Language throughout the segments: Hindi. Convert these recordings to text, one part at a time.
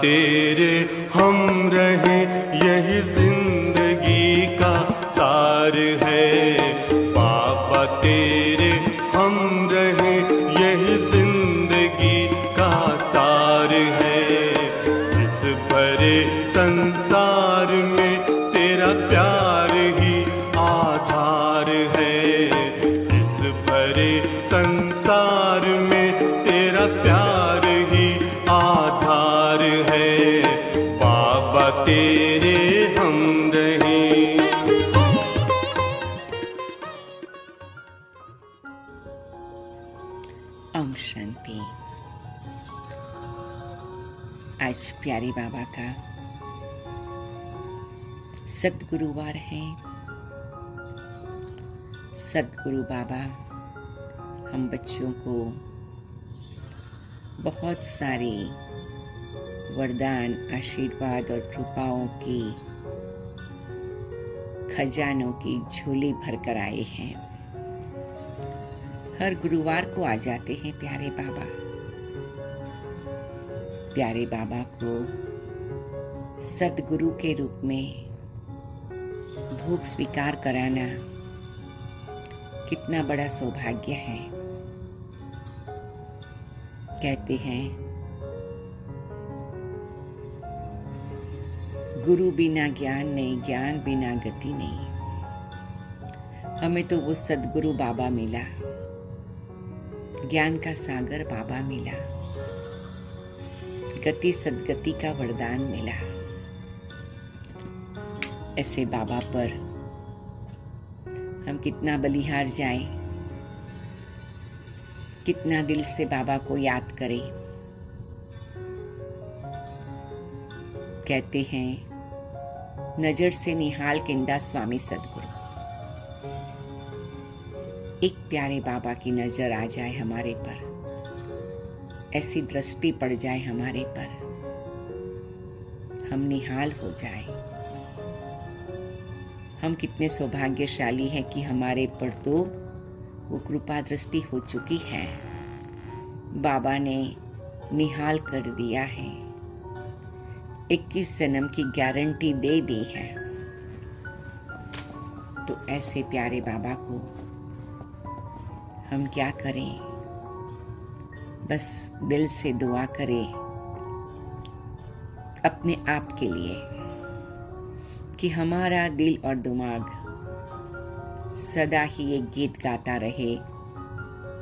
तेरे हम रहे यही जिंदगी का सार है। बाबा तेरे हम रहे यही जिंदगी का सार है। इस भरे संसार में तेरा प्यार ही आधार है। इस भरे संसार में तेरा प्यार ही आधार है। बाबा तेरे हम रहे। ओम शांति। आज प्यारे बाबा का सद्गुरुवार है। सद्गुरु बाबा हम बच्चों को बहुत सारे वरदान, आशीर्वाद और कृपाओं की खजानों की झोली भर कर आए हैं। हर गुरुवार को आ जाते हैं प्यारे बाबा। प्यारे बाबा को सद्गुरु के रूप में भोग स्वीकार कराना कितना बड़ा सौभाग्य है। कहते हैं गुरु बिना ज्ञान नहीं, ज्ञान बिना गति नहीं। हमें तो वो सद्गुरु बाबा मिला, ज्ञान का सागर बाबा मिला, गति सद्गति का वरदान मिला। ऐसे बाबा पर हम कितना बलिहार जाएं, कितना दिल से बाबा को याद करें। कहते हैं नजर से निहाल किंदा स्वामी सद्गुरु। एक प्यारे बाबा की नजर आ जाए हमारे पर, ऐसी दृष्टि पड़ जाए हमारे पर, हम निहाल हो जाए। हम कितने सौभाग्यशाली हैं कि हमारे पर तो वो कृपा दृष्टि हो चुकी है। बाबा ने निहाल कर दिया है, 21 जन्म की गारंटी दे दी है। तो ऐसे प्यारे बाबा को हम क्या करें? बस दिल से दुआ करें अपने आप के लिए कि हमारा दिल और दिमाग सदा ही एक गीत गाता रहे,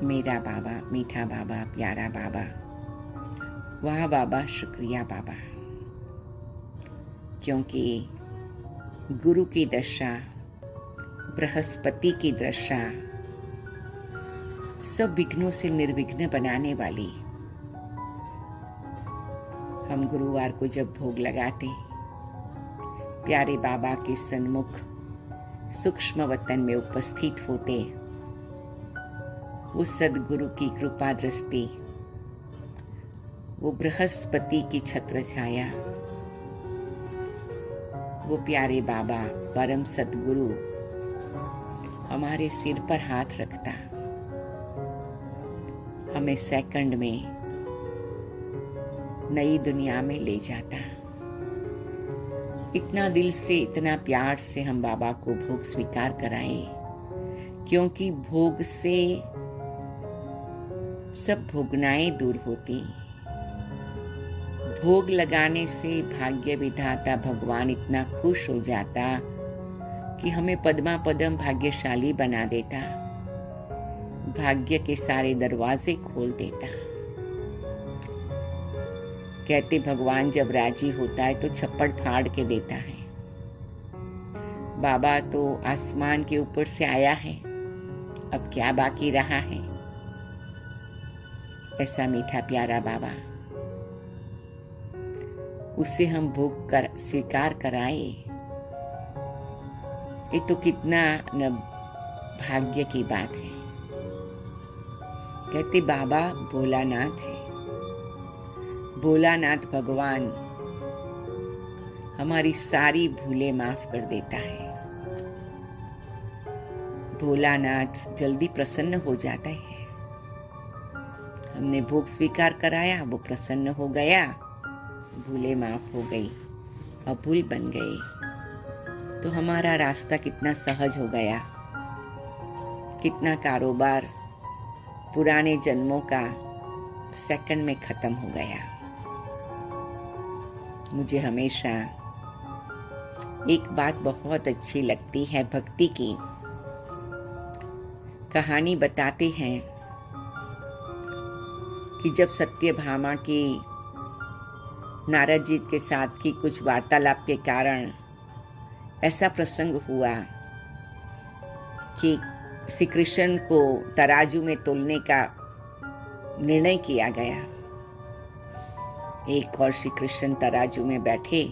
मेरा बाबा, मीठा बाबा, प्यारा बाबा, वाह बाबा, शुक्रिया बाबा। क्योंकि गुरु की दशा, बृहस्पति की दशा सब विघ्नों से निर्विघ्न बनाने वाली। हम गुरुवार को जब भोग लगाते, प्यारे बाबा के सन्मुख सूक्ष्म वतन में उपस्थित होते, वो सद्गुरु की कृपा दृष्टि, वो बृहस्पति की छत्र छाया, वो प्यारे बाबा परम सद्गुरु हमारे सिर पर हाथ रखता, हमें सेकंड में नई दुनिया में ले जाता। इतना दिल से, इतना प्यार से हम बाबा को भोग स्वीकार कराएं, क्योंकि भोग से सब भोगनाएं दूर होती। भोग लगाने से भाग्य विधाता भगवान इतना खुश हो जाता कि हमें पद्मा पदम भाग्यशाली बना देता, भाग्य के सारे दरवाजे खोल देता। कहते भगवान जब राजी होता है तो छप्पड़ फाड़ के देता है। बाबा तो आसमान के ऊपर से आया है, अब क्या बाकी रहा है? ऐसा मीठा प्यारा बाबा, उसे हम भोग कर स्वीकार कराए, ये तो कितना न भाग्य की बात है। कहते बाबा भोलानाथ है, भोलानाथ भगवान हमारी सारी भूलें माफ कर देता है। भोलानाथ जल्दी प्रसन्न हो जाता है। हमने भोग स्वीकार कराया, वो प्रसन्न हो गया, भूले माफ हो गई और भूल बन गए तो हमारा रास्ता कितना सहज हो गया, कितना कारोबार पुराने जन्मों का सेकंड में खत्म हो गया। मुझे हमेशा एक बात बहुत अच्छी लगती है भक्ति की। कहानी बताते हैं कि जब सत्यभामा की नारद जी के साथ की कुछ वार्तालाप के कारण ऐसा प्रसंग हुआ कि श्री कृष्ण को तराजू में तोलने का निर्णय किया गया। एक और श्री कृष्ण तराजू में बैठे,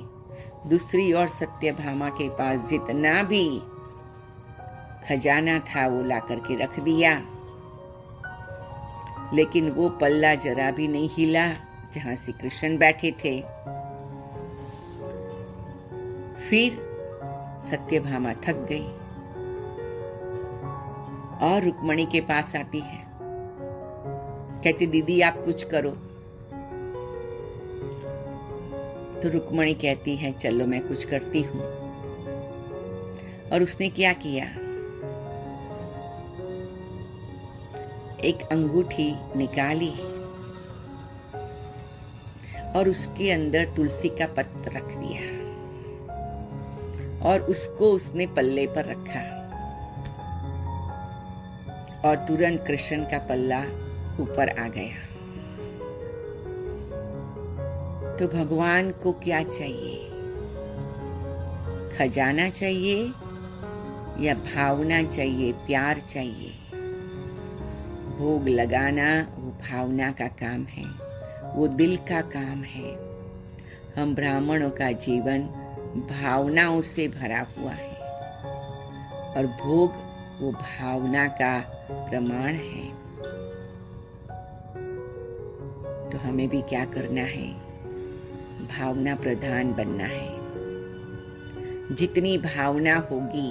दूसरी ओर सत्यभामा के पास जितना भी खजाना था वो ला करके रख दिया, लेकिन वो पल्ला जरा भी नहीं हिला जहां श्री कृष्ण बैठे थे। फिर सत्यभामा थक गई और रुक्मणी के पास आती है, कहती दीदी आप कुछ करो। तो रुक्मणी कहती है चलो मैं कुछ करती हूं। और उसने क्या किया, एक अंगूठी निकाली और उसके अंदर तुलसी का पत्र रख दिया और उसको उसने पल्ले पर रखा और तुरंत कृष्ण का पल्ला ऊपर आ गया। तो भगवान को क्या चाहिए, खजाना चाहिए या भावना चाहिए, प्यार चाहिए? भोग लगाना वो भावना का काम है, वो दिल का काम है। हम ब्राह्मणों का जीवन भावनाओं से भरा हुआ है और भोग वो भावना का प्रमाण है। तो हमें भी क्या करना है, भावना प्रधान बनना है। जितनी भावना होगी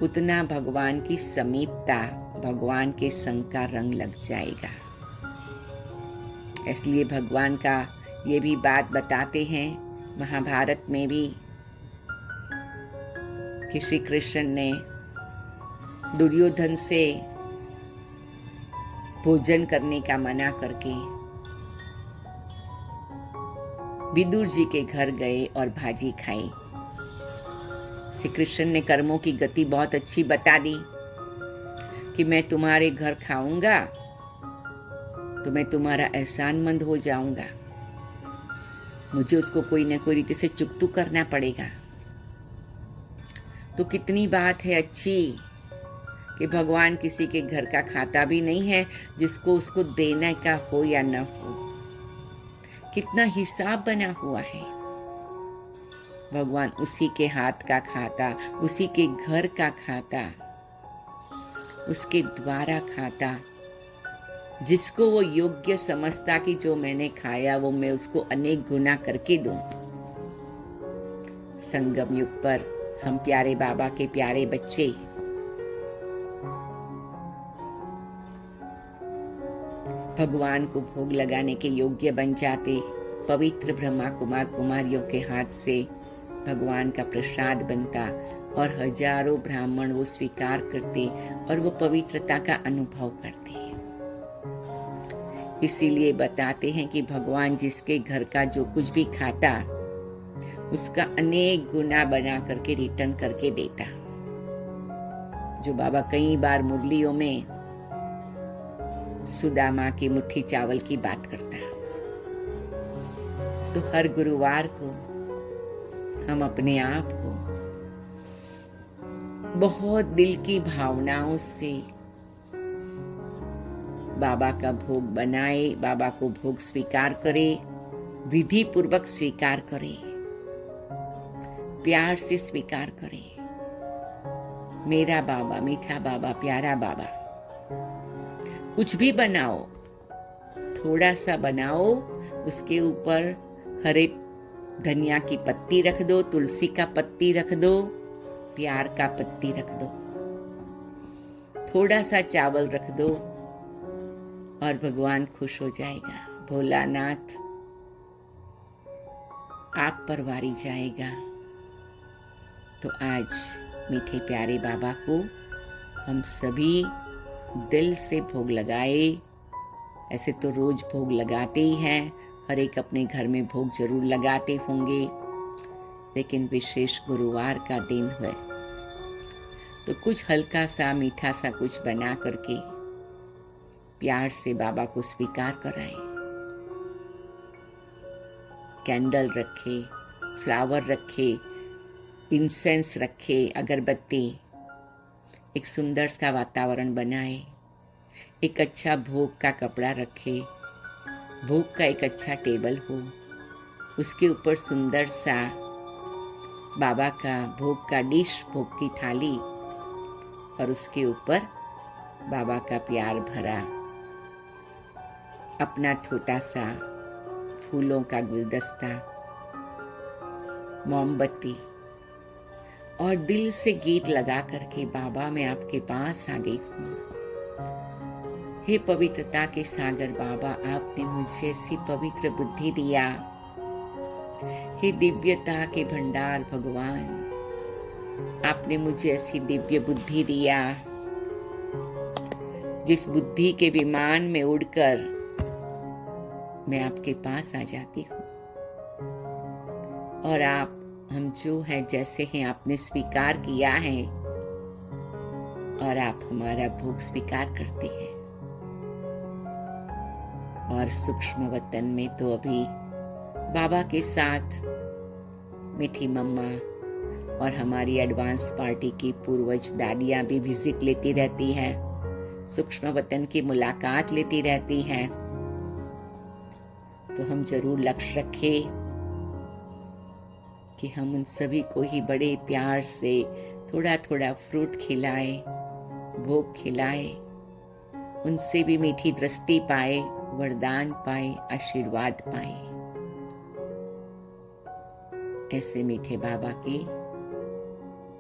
उतना भगवान की समीपता, भगवान के संग का रंग लग जाएगा। इसलिए भगवान का ये भी बात बताते हैं महाभारत में भी कि श्री कृष्ण ने दुर्योधन से भोजन करने का मना करके विदुर जी के घर गए और भाजी खाई। श्री कृष्ण ने कर्मों की गति बहुत अच्छी बता दी कि मैं तुम्हारे घर खाऊंगा तो मैं तुम्हारा एहसानमंद हो जाऊंगा, मुझे उसको कोई न कोई रीति से चुकतू करना पड़ेगा। तो कितनी बात है अच्छी कि भगवान किसी के घर का खाता भी नहीं है जिसको उसको देने का हो या न हो। कितना हिसाब बना हुआ है। भगवान उसी के हाथ का खाता, उसी के घर का खाता, उसके द्वारा खाता, जिसको वो योग्य समझता कि जो मैंने खाया वो मैं उसको अनेक गुना करके दूं। संगम युग पर हम प्यारे बाबा के प्यारे बच्चे भगवान को भोग लगाने के योग्य बन जाते, पवित्र ब्रह्मा कुमार कुमारियों के हाथ से भगवान का प्रसाद बनता और हजारों ब्राह्मण वो स्वीकार करते और वो पवित्रता का अनुभव करते। इसीलिए बताते हैं कि भगवान जिसके घर का जो कुछ भी खाता उसका अनेक गुना बना करके रिटर्न करके देता। जो बाबा कई बार मुरलियों में सुदामा की मुट्ठी चावल की बात करता। तो हर गुरुवार को हम अपने आप को बहुत दिल की भावनाओं से बाबा का भोग बनाए, बाबा को भोग स्वीकार करे, विधि पूर्वक स्वीकार करे, प्यार से स्वीकार करे। मेरा बाबा, मीठा बाबा, प्यारा बाबा। कुछ भी बनाओ, थोड़ा सा बनाओ, उसके ऊपर हरे धनिया की पत्ती रख दो, तुलसी का पत्ती रख दो, प्यार का पत्ती रख दो, थोड़ा सा चावल रख दो और भगवान खुश हो जाएगा। भोलानाथ आप पर वारी जाएगा। तो आज मीठे प्यारे बाबा को हम सभी दिल से भोग लगाए। ऐसे तो रोज भोग लगाते ही हैं, हर एक अपने घर में भोग जरूर लगाते होंगे, लेकिन विशेष गुरुवार का दिन है तो कुछ हल्का सा मीठा सा कुछ बना करके प्यार से बाबा को स्वीकार कराए। कैंडल रखे, फ्लावर रखे, इंसेंस रखे, अगरबत्ती, एक सुंदर सा वातावरण बनाए, एक अच्छा भोग का कपड़ा रखे, भोग का एक अच्छा टेबल हो, उसके ऊपर सुंदर सा बाबा का भोग का डिश, भोग की थाली, और उसके ऊपर बाबा का प्यार भरा अपना छोटा सा फूलों का गुलदस्ता, मोमबत्ती, और दिल से गीत लगा करके बाबा मैं आपके पास आ गई हूँ। हे पवित्रता के सागर बाबा, आपने मुझे ऐसी पवित्र बुद्धि दिया। हे दिव्यता के भंडार भगवान, आपने मुझे ऐसी दिव्य बुद्धि दिया जिस बुद्धि के विमान में उड़कर मैं आपके पास आ जाती हूँ। और आप हम जो हैं जैसे हैं आपने स्वीकार किया है, और आप हमारा भोग स्वीकार करते हैं। और सूक्ष्म वतन में तो अभी बाबा के साथ मीठी मम्मा और हमारी एडवांस पार्टी की पूर्वज दादियां भी विजिट लेती रहती हैं, सूक्ष्म वतन की मुलाकात लेती रहती हैं। तो हम जरूर लक्ष्य रखें कि हम उन सभी को ही बड़े प्यार से थोड़ा थोड़ा फ्रूट खिलाए, भोग खिलाए, उनसे भी मीठी दृष्टि पाए, वरदान पाए, आशीर्वाद पाए। ऐसे मीठे बाबा के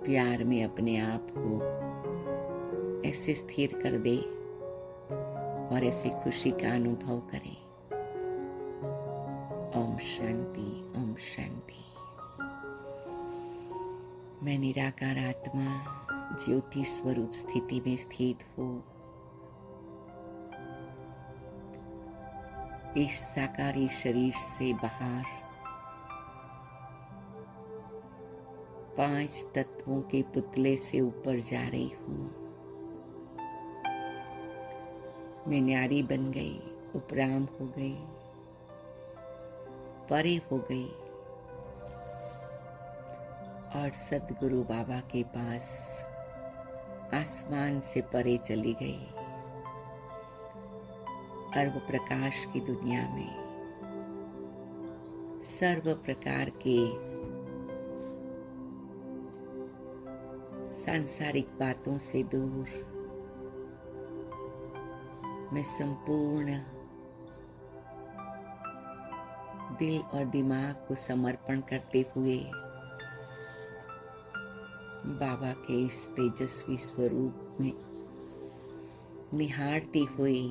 प्यार में अपने आप को ऐसे स्थिर कर दे और ऐसी खुशी का अनुभव करें। ओम शांति, ओम शांति। मैं निराकार आत्मा ज्योति स्वरूप स्थिति में स्थित हो इस साकारी शरीर से बाहर 5 तत्वों के पुतले से ऊपर जा रही हूँ। मैं न्यारी बन गई, उपराम हो गई, परे हो गई और सद्गुरु बाबा के पास आसमान से परे चली गई। अर्व प्रकाश की दुनिया में सर्व प्रकार के सांसारिक बातों से दूर मैं संपूर्ण दिल और दिमाग को समर्पण करते हुए बाबा के इस तेजस्वी स्वरूप में निहारती हुई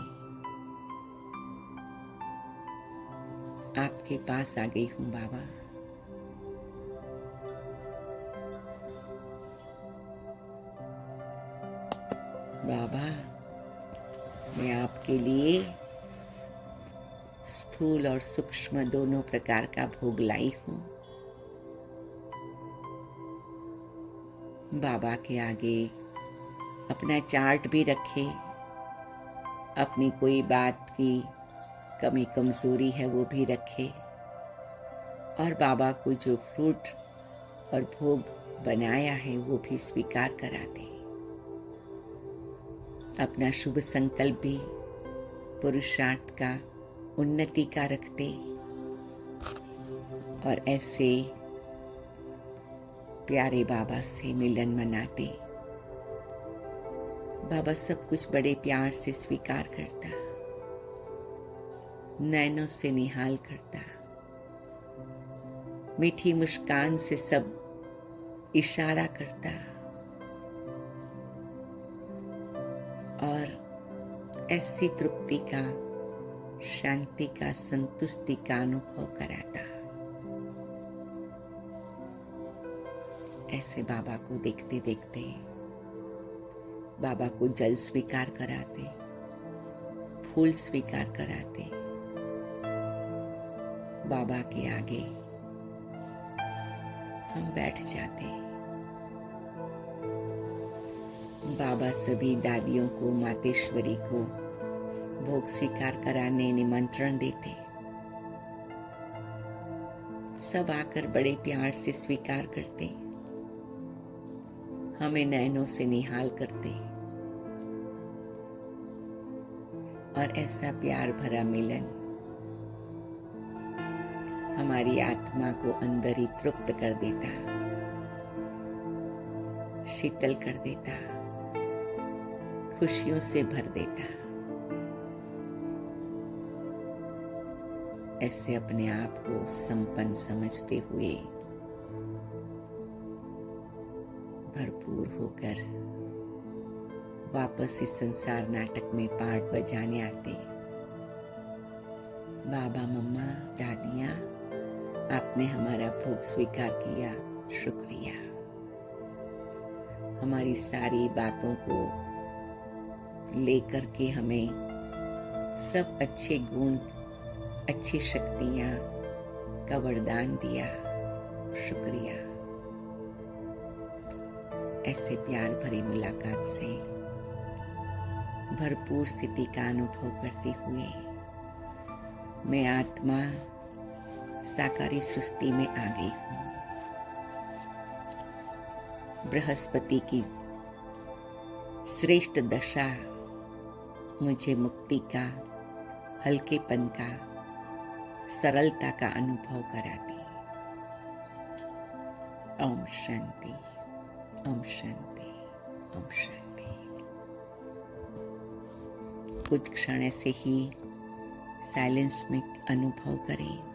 आपके पास आ गई हूँ। बाबा, बाबा मैं आपके लिए स्थूल और सूक्ष्म दोनों प्रकार का भोग लाई हूँ। बाबा के आगे अपना चार्ट भी रखे, अपनी कोई बात की कमी कमजोरी है वो भी रखे, और बाबा को जो फ्रूट और भोग बनाया है वो भी स्वीकार करा दे। अपना शुभ संकल्प भी पुरुषार्थ का, उन्नति का रखते और ऐसे प्यारे बाबा से मिलन मनाते। बाबा सब कुछ बड़े प्यार से स्वीकार करता, नैनों से निहाल करता, मीठी मुस्कान से सब इशारा करता और ऐसी तृप्ति का, शांति का, संतुष्टि का अनुभव कराता। ऐसे बाबा को देखते देखते बाबा को जल स्वीकार कराते, फूल स्वीकार कराते, बाबा के आगे हम बैठ जाते। बाबा सभी दादियों को, मातेश्वरी को भोग स्वीकार कराने निमंत्रण देते। सब आकर बड़े प्यार से स्वीकार करते, हमें नयनों से निहाल करते और ऐसा प्यार भरा मिलन हमारी आत्मा को अंदर ही तृप्त कर देता, शीतल कर देता, खुशियों से भर देता। ऐसे अपने आप को संपन्न समझते हुए भरपूर होकर वापस इस संसार नाटक में पार्ट बजाने आते। बाबा, मम्मा, दादियाँ, आपने हमारा भोग स्वीकार किया, शुक्रिया। हमारी सारी बातों को लेकर के हमें सब अच्छे गुण, अच्छी शक्तियाँ का वरदान दिया, शुक्रिया। ऐसे प्यार भरी मुलाकात से भरपूर स्थिति का अनुभव करते हुए मैं आत्मा साकारी सृष्टि में आ गई हूँ। बृहस्पति की श्रेष्ठ दशा मुझे मुक्ति का, हल्केपन का, सरलता का अनुभव कराती। ओम शांति, ओम शांति, ओम शांति। कुछ क्षण ऐसे ही साइलेंस में अनुभव करें।